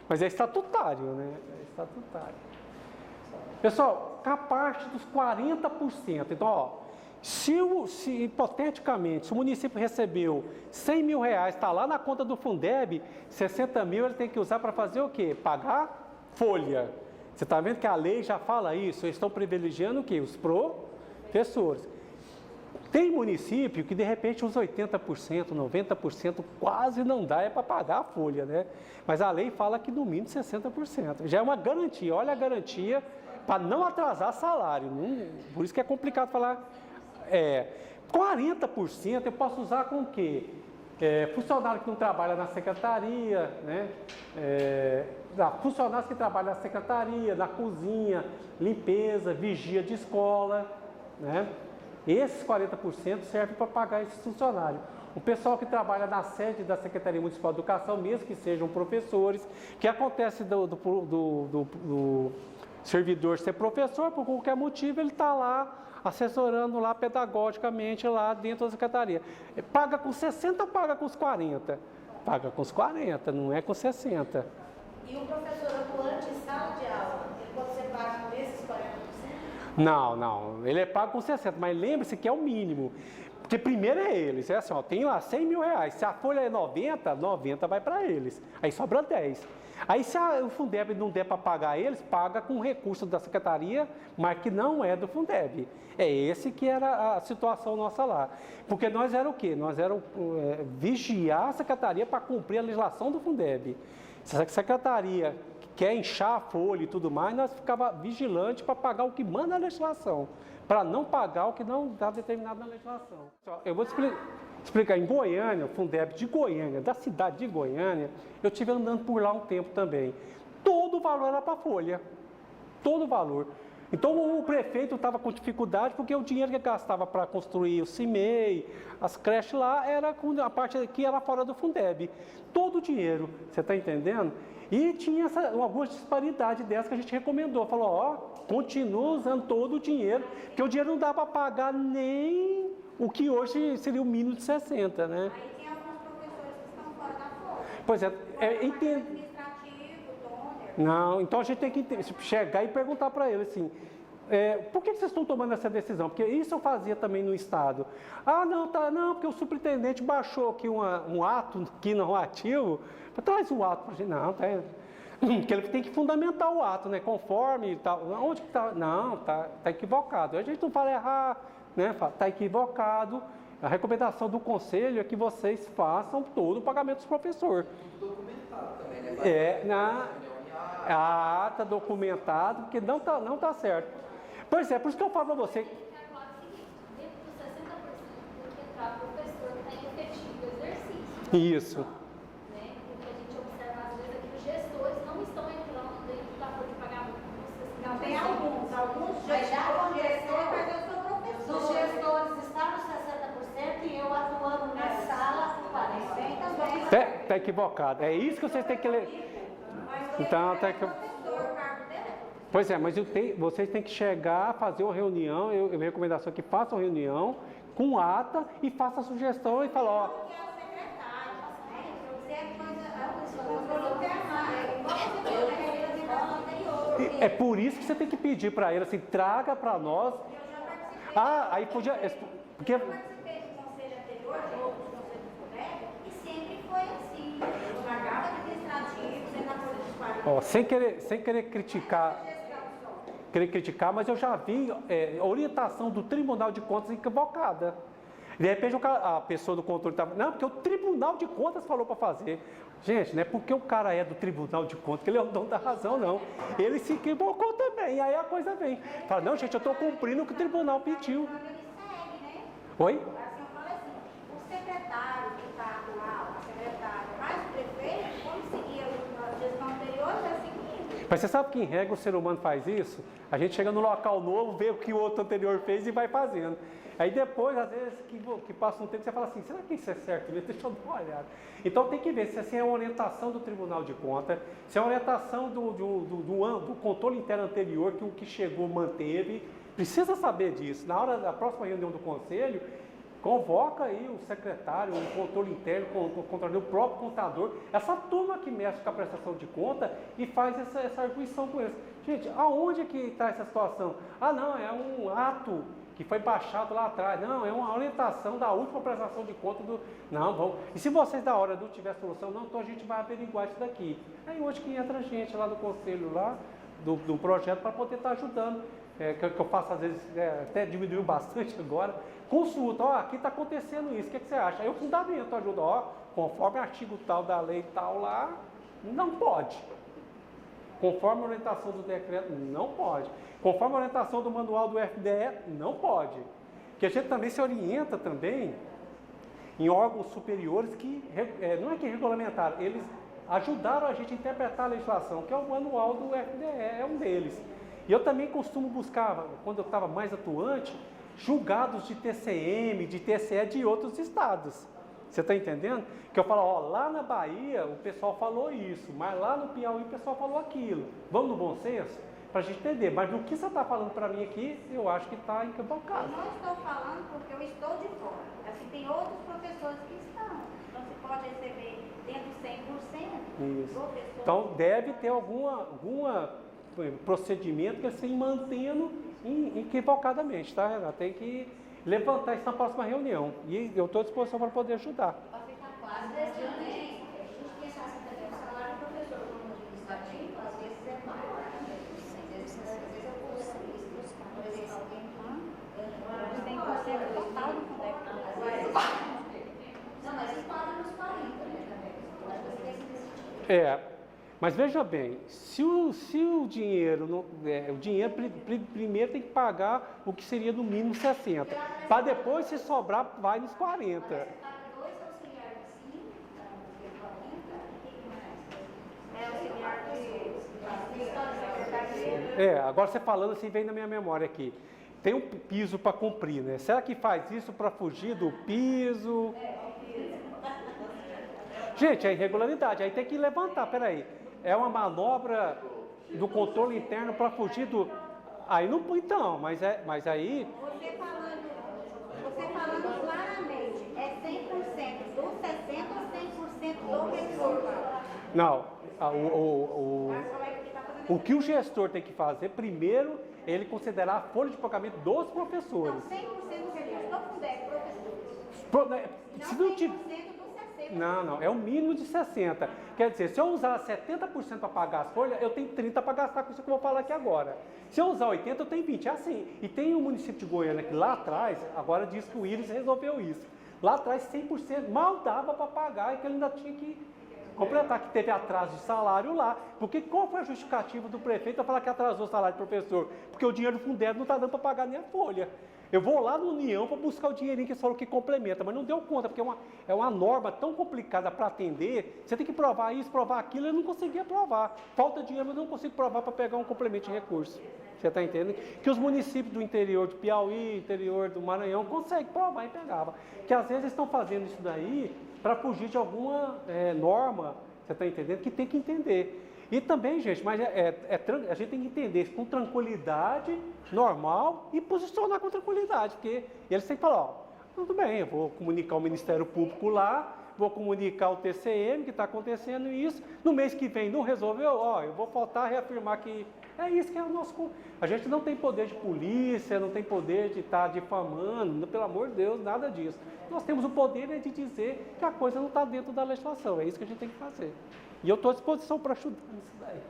Mas é estatutário, né? É estatutário. Pessoal, a parte dos 40%. Então, ó, se hipoteticamente, se o município recebeu 100 mil reais, está lá na conta do Fundeb, 60 mil ele tem que usar para fazer o quê? Pagar folha. Você está vendo que a lei já fala isso? Eles estão privilegiando o quê? Os professores. Tem município que de repente uns 80%, 90% quase não dá para pagar a folha, né? Mas a lei fala que no mínimo 60%. Já é uma garantia, olha a garantia para não atrasar salário. Por isso que é complicado falar. 40% eu posso usar com o quê? Funcionário que não trabalha na secretaria, né? Funcionários que trabalham na secretaria, na cozinha, limpeza, vigia de escola, né? Esses 40% servem para pagar esses funcionários. O pessoal que trabalha na sede da Secretaria Municipal de Educação, mesmo que sejam professores, que acontece do servidor ser professor, por qualquer motivo, ele está lá assessorando lá pedagogicamente lá dentro da secretaria. Paga com 60 ou paga com os 40? Paga com os 40, não é com 60. E o professor atuante em sala de aula, ele pode ser pago por esses 40%? Não, ele é pago com 60, mas lembre-se que é o mínimo. Porque primeiro é eles, é assim, ó, tem lá 100 mil reais, se a folha é 90, 90 vai para eles, aí sobra 10. Aí se o Fundeb não der para pagar eles, paga com recurso da secretaria, mas que não é do Fundeb. É esse que era a situação nossa lá. Porque nós era o quê? Nós era vigiar a secretaria para cumprir a legislação do Fundeb. Se a secretaria quer inchar a folha e tudo mais, nós ficava vigilante para pagar o que manda a legislação, para não pagar o que não está determinado na legislação. Eu vou explicar, em Goiânia, o Fundeb de Goiânia, da cidade de Goiânia, eu estive andando por lá um tempo também. Todo o valor era para a folha, todo o valor. Então o prefeito estava com dificuldade porque o dinheiro que gastava para construir o CIMEI, as creches lá, era com a parte que era fora do Fundeb. Todo o dinheiro, você está entendendo? E tinha algumas disparidades dessas que a gente recomendou. Falou, ó, continua usando todo o dinheiro, porque o dinheiro não dá para pagar nem o que hoje seria o mínimo de 60, né? Aí tem alguns professores que estão fora da folha. Pois entendo. Não, então a gente tem que chegar e perguntar para ele assim, por que vocês estão tomando essa decisão? Porque isso eu fazia também no Estado. Não, porque o superintendente baixou aqui um ato aqui normativo, traz o ato para a gente. Não, porque ele tem que fundamentar o ato, né? Conforme e tal. Onde que está? Não, está equivocado. A gente não fala errar, né? Está equivocado. A recomendação do conselho é que vocês façam todo o pagamento dos professores. Documentado também, né? Está documentado, porque não tá certo. Pois é, por isso que eu falo para você. Dentro dos 60% do que entrar professor que está em efetivo exercício. Isso. Né? Porque a gente observa às vezes é que os gestores não estão entrando dentro da folha de pagamento com 60%. Não, tem alguns gestores, mas eu sou professor. Os gestores estão nos 60% e eu atuando na sala com 40%. Está equivocado. É isso que vocês têm que ler. Então, até que. Pois é, mas vocês têm que chegar, fazer uma reunião, minha recomendação é que façam reunião com ata e façam a sugestão e falar, ó. É por isso que você tem que pedir para ele assim, traga para nós. Aí podia. Porque... Eu participei do conselho anterior, de outros conselhos do FUNEB, e sempre foi assim. Eu pagava administrativo, sempre na folha de 40. Ó, sem querer criticar, mas eu já vi orientação do Tribunal de Contas equivocada. De repente a pessoa do controle estava... Não, porque o Tribunal de Contas falou para fazer. Gente, não é porque o cara é do Tribunal de Contas que ele é o dono da razão, não. Ele se equivocou também, aí a coisa vem. Fala, não, gente, eu estou cumprindo o que o Tribunal pediu. Oi? Assim, eu falo assim, o secretário que está atual, a secretária, mais o prefeito, como seguia a gestão anterior, já seguindo. Mas você sabe que em regra o ser humano faz isso? A gente chega no local novo, vê o que o outro anterior fez e vai fazendo. Aí depois, às vezes, que passa um tempo, você fala assim, será que isso é certo mesmo? Deixa eu dar uma olhada. Então tem que ver se assim, é uma orientação do Tribunal de Contas, se é uma orientação do controle interno anterior, que o que chegou manteve. Precisa saber disso. Na hora da próxima reunião do Conselho, convoca aí o secretário, o controle interno, o controle, o próprio contador, essa turma que mexe com a prestação de conta e faz essa arguição com eles. Gente, aonde é que está essa situação? Ah, não, é um ato que foi baixado lá atrás. Não, é uma orientação da última prestação de conta do... Não, vamos... E se vocês da hora não tiver solução, não, então a gente vai averiguar isso daqui. Aí hoje que entra a gente lá do conselho, lá, do projeto, para poder estar ajudando. Que eu faço às vezes, até diminuiu bastante agora, consulta, ó, aqui está acontecendo isso, o que você acha? Aí eu fundamento, ajuda, ó, conforme o artigo tal da lei tal lá, não pode. Conforme a orientação do decreto, não pode. Conforme a orientação do manual do FDE, não pode. Porque a gente também se orienta também em órgãos superiores que, não é que regulamentaram, eles ajudaram a gente a interpretar a legislação, que é o manual do FDE, é um deles. E eu também costumo buscar, quando eu estava mais atuante, julgados de TCM, de TCE de outros estados. Você está entendendo? Que eu falo, ó, lá na Bahia o pessoal falou isso, mas lá no Piauí o pessoal falou aquilo. Vamos no bom senso? Para a gente entender. Mas do que você está falando para mim aqui, eu acho que está equivocado. Eu não estou falando porque eu estou de fora. Assim, tem outros professores que estão. Então, você pode receber dentro de 100%. Isso. Professor. Então, deve ter alguma procedimento que assim mantendo equivocadamente, tá, Renata? Tem que levantar isso na próxima reunião. E eu estou à disposição para poder ajudar. Para ficar claro, às vezes a gente pensa assim também, o salário do professor como administrativo, às vezes é maior, né? Às vezes eu conheço isso, por exemplo, alguém que 100% total do Fundec. não, mas enquadra nos 40, né, também. Acho que tem esse tipo. Mas veja bem, se o dinheiro, o dinheiro primeiro tem que pagar o que seria no mínimo 60, para depois se sobrar vai nos 40. Dois auxiliares sim, Auxiliar de secretaria. Agora você falando assim, vem na minha memória aqui. Tem um piso para cumprir, né? Será que faz isso para fugir do piso? Gente, é irregularidade, aí tem que levantar, peraí. É uma manobra do controle interno para fugir do... Aí não... Então, mas aí... Você falando claramente, é 100% do 60 ou 100% do gestor? Não, o que o gestor tem que fazer, primeiro, é ele considerar a folha de pagamento dos professores. Não, 100% do gestor, do Fundec, professor. Se não tiver... 100% do 60%. Não, é o mínimo de 60. Quer dizer, se eu usar 70% para pagar as folhas, eu tenho 30 para gastar com isso que eu vou falar aqui agora. Se eu usar 80, eu tenho 20. É assim. E tem o município de Goiânia que lá atrás, agora diz que o Íris resolveu isso. Lá atrás, 100% mal dava para pagar e que ele ainda tinha que completar, que teve atraso de salário lá. Porque qual foi a justificativa do prefeito para falar que atrasou o salário do professor? Porque o dinheiro do Fundeb não está dando para pagar nem a folha. Eu vou lá no União para buscar o dinheirinho que eles falaram que complementa, mas não deu conta, porque é uma norma tão complicada para atender, você tem que provar isso, provar aquilo, eu não conseguia provar. Falta dinheiro, mas eu não consigo provar para pegar um complemento de recurso. Você está entendendo? Que os municípios do interior de Piauí, interior do Maranhão, conseguem provar e pegava. Que às vezes estão fazendo isso daí para fugir de alguma norma, você está entendendo? Que tem que entender. E também, gente, mas a gente tem que entender isso com tranquilidade, normal, e posicionar com tranquilidade, porque eles têm que falar, ó, tudo bem, eu vou comunicar o Ministério Público lá, vou comunicar o TCM que está acontecendo isso, no mês que vem não resolveu, ó, eu vou faltar reafirmar que é isso que é o nosso... A gente não tem poder de polícia, não tem poder de estar difamando, pelo amor de Deus, nada disso. Nós temos o poder de dizer que a coisa não está dentro da legislação, é isso que a gente tem que fazer. E eu estou à disposição para ajudar nisso daí.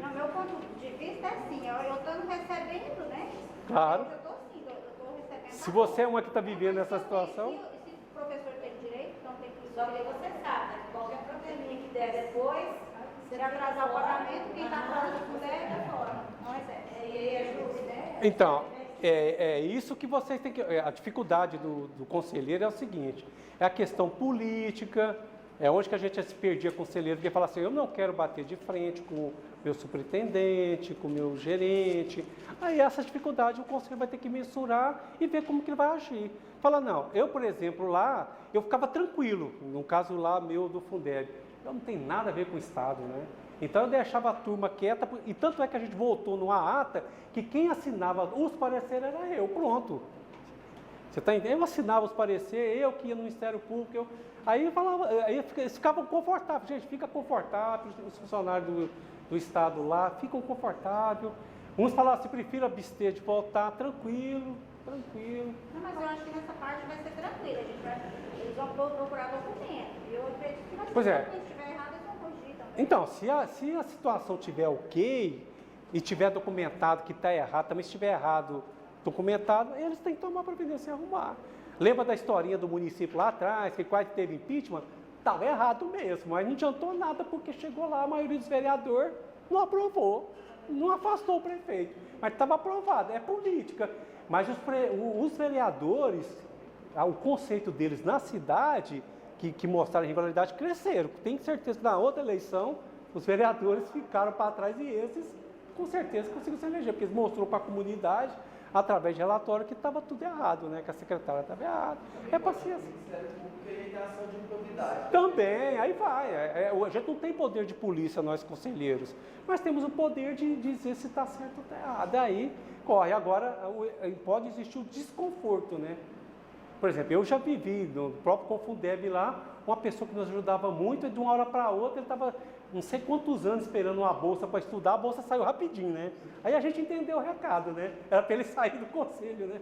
No meu ponto de vista é assim, eu estou recebendo, né? Claro. Eu estou sim, eu estou recebendo. Se você é uma que está vivendo essa situação... Se o professor tem direito, então tem que... Só que você sabe, né? Qualquer probleminha que der depois, Se atrasar o pagamento, quem está fora do Fundeb é fora. Não recebe. e aí ajuda, né? Então, é isso que vocês têm que... A dificuldade do conselheiro é o seguinte, é a questão política, é onde que a gente se perdia conselheiro, que fala assim, eu não quero bater de frente com o meu superintendente, com o meu gerente. Aí essa dificuldade o conselheiro vai ter que mensurar e ver como que ele vai agir. Fala, não, eu, por exemplo, lá, eu ficava tranquilo, no caso lá meu do Fundeb, eu não tenho nada a ver com o Estado, né? Então eu deixava a turma quieta, e tanto é que a gente voltou numa ata, que quem assinava os pareceres era eu, pronto. Você está entendendo? Eu assinava os pareceres, eu que ia no Ministério Público, aí eu falava, aí eles ficavam confortáveis, gente, fica confortável, os funcionários do Estado lá ficam confortáveis. Uns falavam assim, prefiro abster de voltar, tranquilo. Não, mas eu acho que nessa parte vai ser tranquilo, eles vão procurar documento. Eu acredito que vai ser tranquilo, se estiver errado, eles vão corrigir também. Então, se a situação estiver ok e tiver documentado que está errado, também se estiver errado documentado, eles têm que tomar providência e arrumar. Lembra da historinha do município lá atrás, que quase teve impeachment? Estava errado mesmo, mas não adiantou nada porque chegou lá, a maioria dos vereadores não aprovou, não afastou o prefeito, mas estava aprovado, é política. Mas os vereadores, o conceito deles na cidade, que mostraram a rivalidade, cresceram. Tenho certeza que na outra eleição, os vereadores ficaram para trás e esses, com certeza, conseguiram se eleger, porque eles mostrou para a comunidade, através de relatório, que estava tudo errado, né? Que a secretária estava errada. É paciência. O Ministério Público tem ação de improbidade. Também, aí vai. A gente não tem poder de polícia, nós conselheiros, mas temos o poder de dizer se está certo ou está errado. Aí corre. Agora, pode existir o desconforto, né? Por exemplo, eu já vivi no próprio Confundeb lá, uma pessoa que nos ajudava muito, e de uma hora para outra ele estava não sei quantos anos esperando uma bolsa para estudar, a bolsa saiu rapidinho, né? Aí a gente entendeu o recado, né? Era para ele sair do conselho, né?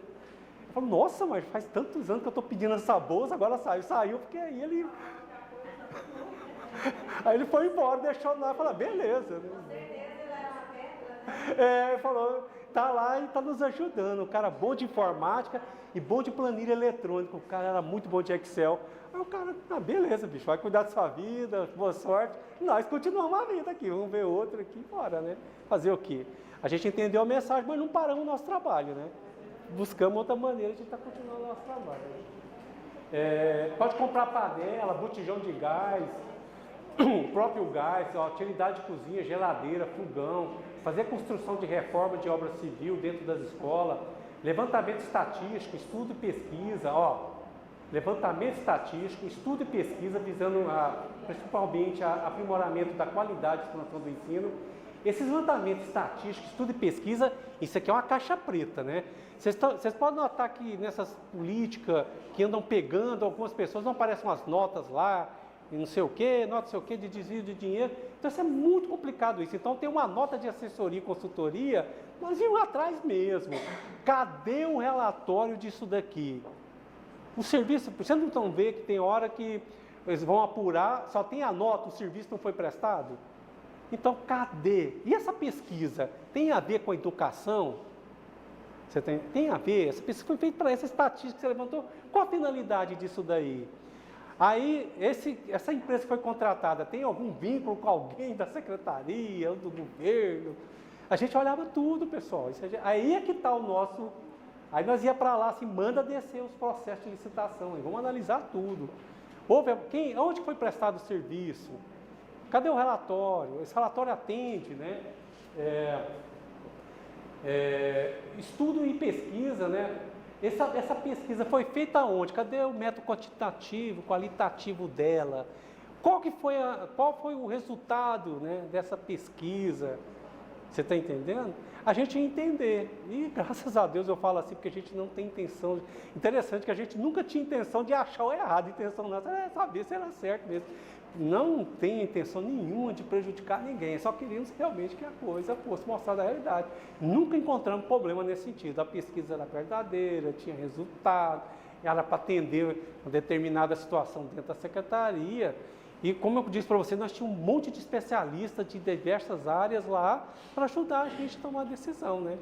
Eu falo, nossa, mas faz tantos anos que eu estou pedindo essa bolsa, agora saiu, porque aí ele... Aí ele foi embora, deixou lá e falou, beleza. Né? Com certeza ele era uma pedra, né? Ele falou, tá lá e tá nos ajudando, o cara bom de informática e bom de planilha eletrônica, o cara era muito bom de Excel. Aí o cara, beleza, bicho, vai cuidar da sua vida, boa sorte. Nós continuamos a vida aqui, vamos ver outro aqui fora, né? Fazer o quê? A gente entendeu a mensagem, mas não paramos o nosso trabalho, né? Buscamos outra maneira de estar continuando o nosso trabalho. Pode comprar panela, botijão de gás, o próprio gás, utilidade de cozinha, geladeira, fogão, fazer construção de reforma de obra civil dentro das escolas, levantamento estatístico, estudo e pesquisa, levantamento estatístico, estudo e pesquisa visando principalmente aprimoramento da qualidade de expansão do ensino. Esses levantamentos estatísticos, estudo e pesquisa, isso aqui é uma caixa preta, né? Vocês podem notar que nessas políticas que andam pegando, algumas pessoas não aparecem umas notas lá, e não sei o quê, nota não sei o quê, de desvio de dinheiro. Então isso é muito complicado isso. Então tem uma nota de assessoria e consultoria, nós íamos atrás mesmo. Cadê um relatório disso daqui? O serviço, vocês não estão vendo que tem hora que eles vão apurar, só tem a nota, o serviço não foi prestado? Então, cadê? E essa pesquisa tem a ver com a educação? Tem a ver? Essa pesquisa foi feita para essa estatística que você levantou. Qual a finalidade disso daí? Aí, essa empresa que foi contratada, tem algum vínculo com alguém da secretaria, do governo? A gente olhava tudo, pessoal. Aí é que está o nosso... Aí nós ia para lá, assim, manda descer os processos de licitação, vamos analisar tudo. Onde foi prestado o serviço? Cadê o relatório? Esse relatório atende, né? Estudo e pesquisa, né? Essa pesquisa foi feita onde? Cadê o método quantitativo, qualitativo dela? Qual foi o resultado, né, dessa pesquisa? Você está entendendo? A gente ia entender. E graças a Deus eu falo assim, porque a gente não tem intenção. Interessante que a gente nunca tinha intenção de achar o errado. A intenção nossa é saber se era certo mesmo. Não tem intenção nenhuma de prejudicar ninguém. Só queríamos realmente que a coisa fosse mostrada a realidade. Nunca encontramos problema nesse sentido. A pesquisa era verdadeira, tinha resultado, era para atender uma determinada situação dentro da secretaria. E como eu disse para você, nós tínhamos um monte de especialistas de diversas áreas lá para ajudar a gente a tomar a decisão, né?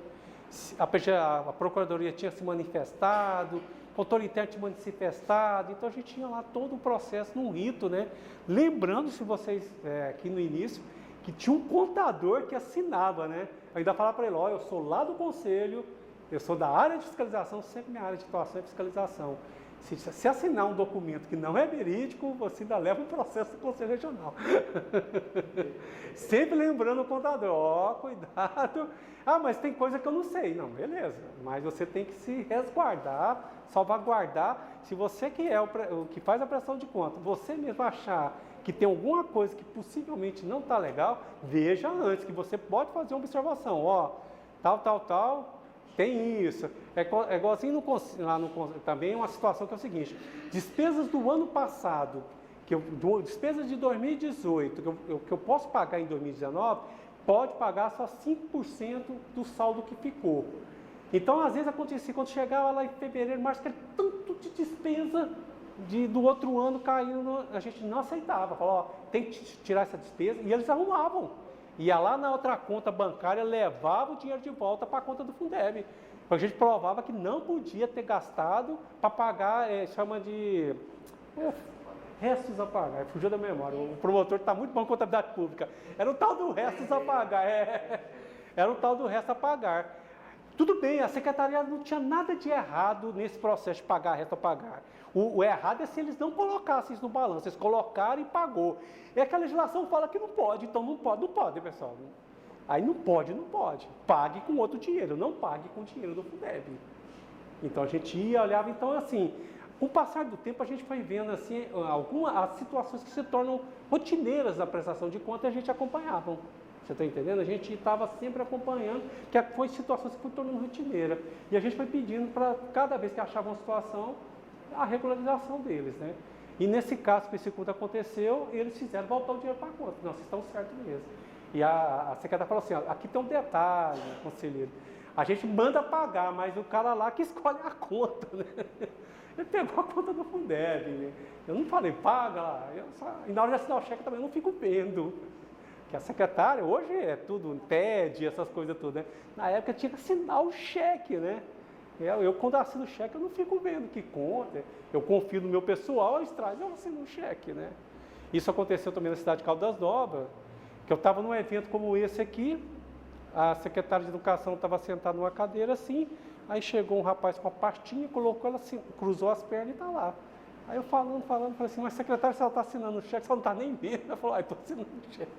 A Procuradoria tinha se manifestado, o controle interno tinha manifestado, então a gente tinha lá todo o processo num rito, né? Lembrando, se vocês, aqui no início, que tinha um contador que assinava, né? Eu ainda falava para ele, eu sou lá do conselho, eu sou da área de fiscalização, sempre minha área de atuação é fiscalização. Se assinar um documento que não é verídico, você ainda leva um processo do Conselho Regional. Sempre lembrando o contador, cuidado. Mas tem coisa que eu não sei. Não, beleza. Mas você tem que se resguardar, salvaguardar. Se você que é o que faz a prestação de conta, você mesmo achar que tem alguma coisa que possivelmente não está legal, veja antes, que você pode fazer uma observação. Tal. Tem isso. É igualzinho também uma situação que é o seguinte, despesas do ano passado, despesas de 2018, que eu posso pagar em 2019, pode pagar só 5% do saldo que ficou. Então, às vezes acontecia, quando chegava lá em fevereiro, março, aquele tanto de despesa do outro ano caindo, a gente não aceitava. Falava, ó, tem que tirar essa despesa, e eles arrumavam. Ia lá na outra conta bancária, levava o dinheiro de volta para a conta do Fundeb. A gente provava que não podia ter gastado para pagar, chama de restos a pagar, fugiu da memória. O promotor está muito bom em contabilidade pública. Era o tal do restos a pagar, era o tal do resto a pagar. Tudo bem, a secretaria não tinha nada de errado nesse processo de pagar resto a pagar. O errado é se eles não colocassem isso no balanço, eles colocaram e pagou. É que a legislação fala que não pode, então não pode, pessoal. Aí não pode. Pague com outro dinheiro, não pague com o dinheiro do Fundeb. Então a gente ia, olhava, então assim, com o passar do tempo a gente foi vendo assim, as situações que se tornam rotineiras da prestação de contas, a gente acompanhava. Você está entendendo? A gente estava sempre acompanhando, que foi situações que foram tornando rotineira. E a gente foi pedindo para, cada vez que achava uma situação, a regularização deles, né? E nesse caso específico que aconteceu, eles fizeram voltar o dinheiro para a conta. Não, vocês estão certos mesmo. E a secretária falou assim, ó, aqui tem um detalhe, conselheiro. A gente manda pagar, mas o cara lá que escolhe a conta, né? Ele pegou a conta do Fundeb, né? Eu não falei, paga lá. E na hora de assinar o cheque também eu não fico vendo. Que a secretária, hoje é tudo TED, essas coisas tudo, né? Na época tinha que assinar o cheque, né? Eu quando assino o cheque, eu não fico vendo que conta. Eu confio no meu pessoal, eles trazem, eu assino um cheque, né? Isso aconteceu também na cidade de Caldas Novas, que eu estava num evento como esse aqui, a secretária de Educação estava sentada numa cadeira assim, aí chegou um rapaz com uma pastinha, colocou ela assim, cruzou as pernas e está lá. Aí eu falei assim, mas secretária, se ela está assinando o cheque, você não está nem vendo. Ela falou, estou assinando o cheque.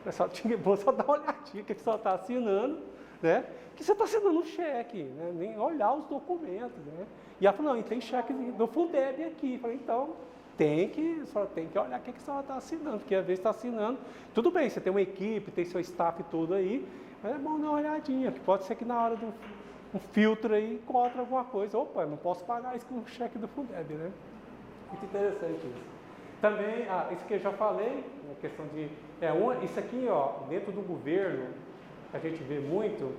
Pessoal, tinha bom só dar uma olhadinha, que você está assinando, né? Que você está assinando um cheque, né? Nem olhar os documentos, né? E ela falou, não, e tem cheque do Fundeb aqui. Eu falei, então, só tem que olhar o que a senhora está assinando, porque às vezes está assinando. Tudo bem, você tem uma equipe, tem seu staff todo aí, mas é bom dar uma olhadinha, que pode ser que na hora do um filtro aí encontre alguma coisa. Opa, não posso pagar isso com o cheque do Fundeb, né? Muito interessante isso. Também, isso que eu já falei, a questão de... isso aqui, ó, dentro do governo, a gente vê muito,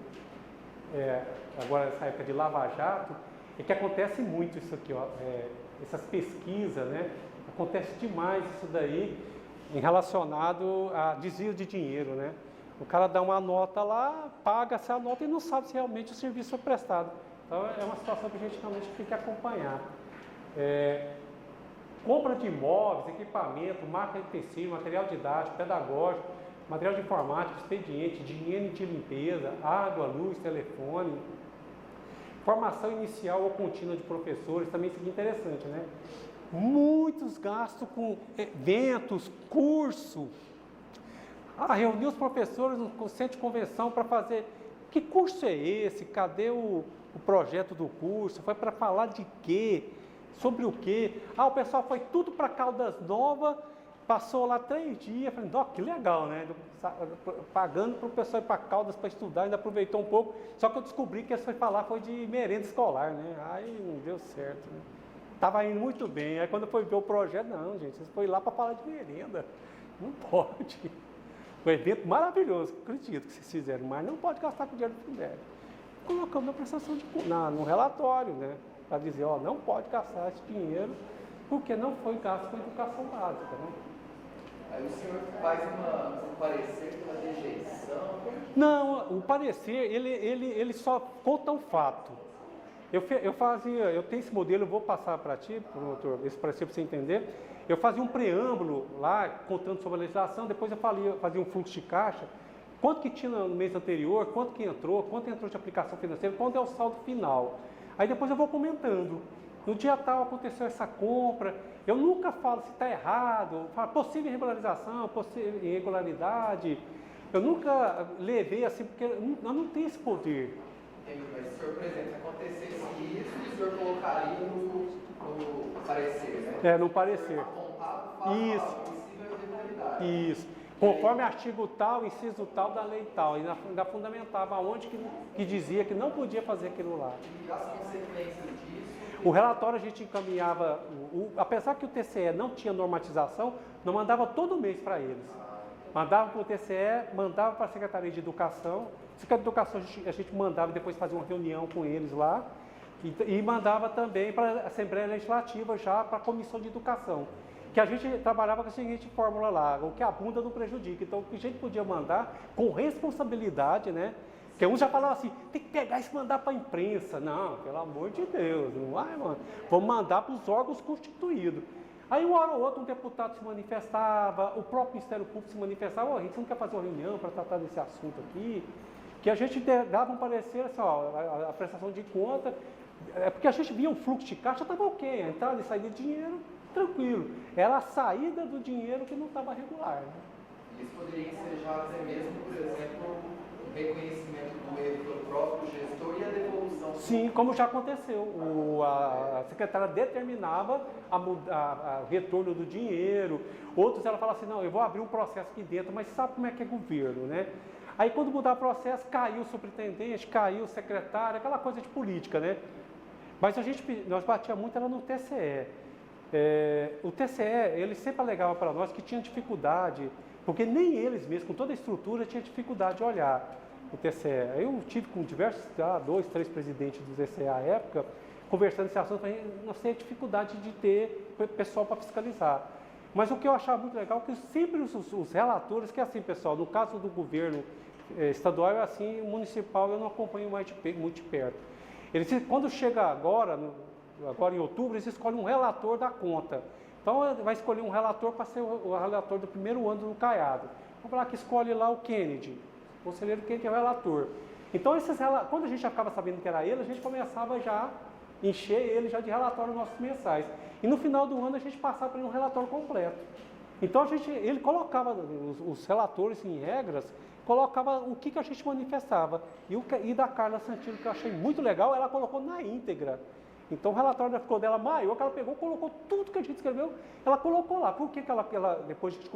agora nessa época de Lava Jato, é que acontece muito isso aqui, ó, essas pesquisas, né? Acontece demais isso daí, em relacionado a desvio de dinheiro, né? O cara dá uma nota lá, paga essa nota e não sabe se realmente o serviço foi prestado. Então, é uma situação que a gente realmente tem que acompanhar. Compra de imóveis, equipamento, máquina de tecido, material didático, pedagógico, material de informática, expediente, de higiene de limpeza, água, luz, telefone, formação inicial ou contínua de professores, também isso aqui é interessante, né? Muitos gastos com eventos, curso. Reunir os professores no centro de convenção para fazer... Que curso é esse? Cadê o projeto do curso? Foi para falar de quê? Sobre o quê? O pessoal foi tudo para Caldas Novas, passou lá 3 dias, falei, que legal, né? Pagando para o pessoal ir para Caldas para estudar, ainda aproveitou um pouco, só que eu descobri que eles foi falar foi de merenda escolar, né? Aí não deu certo, né? Estava indo muito bem, aí quando foi ver o projeto, não, gente, vocês foram lá para falar de merenda, não pode. Um evento maravilhoso, acredito que vocês fizeram, mas não pode gastar com dinheiro do Fundeb. Colocamos na prestação de conta, no relatório, né? Para dizer, não pode gastar esse dinheiro porque não foi gasto com educação básica, né? Aí o senhor faz um parecer pela rejeição? Não, o parecer, ele só conta um fato. Eu tenho esse modelo, eu vou passar para ti, promotor, esse parecer para você entender. Eu fazia um preâmbulo lá, contando sobre a legislação, depois eu fazia um fluxo de caixa, quanto que tinha no mês anterior, quanto entrou de aplicação financeira, quanto é o saldo final. Aí depois eu vou comentando. No dia tal aconteceu essa compra. Eu nunca falo se está errado, falo possível irregularização, possível irregularidade. Eu nunca levei assim, porque eu não tenho esse poder. Mas o senhor, por exemplo, acontecesse isso, o senhor colocaria no parecer, né? No parecer. Apontado, possível irregularidade. Isso. Conforme artigo tal, inciso tal da lei tal. E ainda fundamentava onde que dizia que não podia fazer aquilo lá. E as consequências disso? O relatório a gente encaminhava, apesar que o TCE não tinha normatização, não mandava todo mês para eles. Mandava para o TCE, mandava para a Secretaria de Educação. A Secretaria de Educação a gente mandava depois fazer uma reunião com eles lá. E mandava também para a Assembleia Legislativa, já para a Comissão de Educação. Que a gente trabalhava com a seguinte fórmula lá, o que abunda não prejudica. Então, o que a gente podia mandar com responsabilidade, né? Porque uns já falavam assim, tem que pegar isso e mandar para a imprensa. Não, pelo amor de Deus, não vai, mano. Vamos mandar para os órgãos constituídos. Aí, uma hora ou outra, um deputado se manifestava, o próprio Ministério Público se manifestava, oh, a gente não quer fazer uma reunião para tratar desse assunto aqui. Que a gente dava um parecer, assim, ó, a prestação de conta, é porque a gente via o fluxo de caixa, estava ok, a entrada e saída de dinheiro, tranquilo. Era a saída do dinheiro que não estava regular. Né? Isso poderia ensejar até mesmo, por exemplo, o reconhecimento do erro do próprio gestor e a devolução. Sim, como já aconteceu. A secretária determinava o retorno do dinheiro. Outros ela fala assim, não, eu vou abrir um processo aqui dentro, mas sabe como é que é governo, né? Aí quando mudar o processo, caiu o superintendente, caiu o secretário, aquela coisa de política, né? Mas nós batia muito era no TCE. O TCE, ele sempre alegava para nós que tinha dificuldade, porque nem eles mesmos, com toda a estrutura, tinham dificuldade de olhar o TCE. Eu tive com diversos, 2, 3 presidentes do TCE à época, conversando esse assunto, nós temos dificuldade de ter pessoal para fiscalizar. Mas o que eu achava muito legal é que sempre os relatores, que é assim, pessoal, no caso do governo estadual é assim, o municipal eu não acompanho muito de perto. Quando chega agora em outubro, eles escolhem um relator da conta. Então, vai escolher um relator para ser o relator do primeiro ano do Caiado. Vamos falar que escolhe lá o Kennedy, o conselheiro Kennedy é o relator. Então, quando a gente já ficava sabendo que era ele, a gente começava já a encher ele já de relatórios nossos mensais. E no final do ano, a gente passava para ele um relatório completo. Então, ele colocava os relatores em regras, colocava o que a gente manifestava. E da Carla Santino, que eu achei muito legal, ela colocou na íntegra. Então o relatório ficou dela maior, que ela pegou, colocou tudo que a gente escreveu, ela colocou lá. Por que ela depois a gente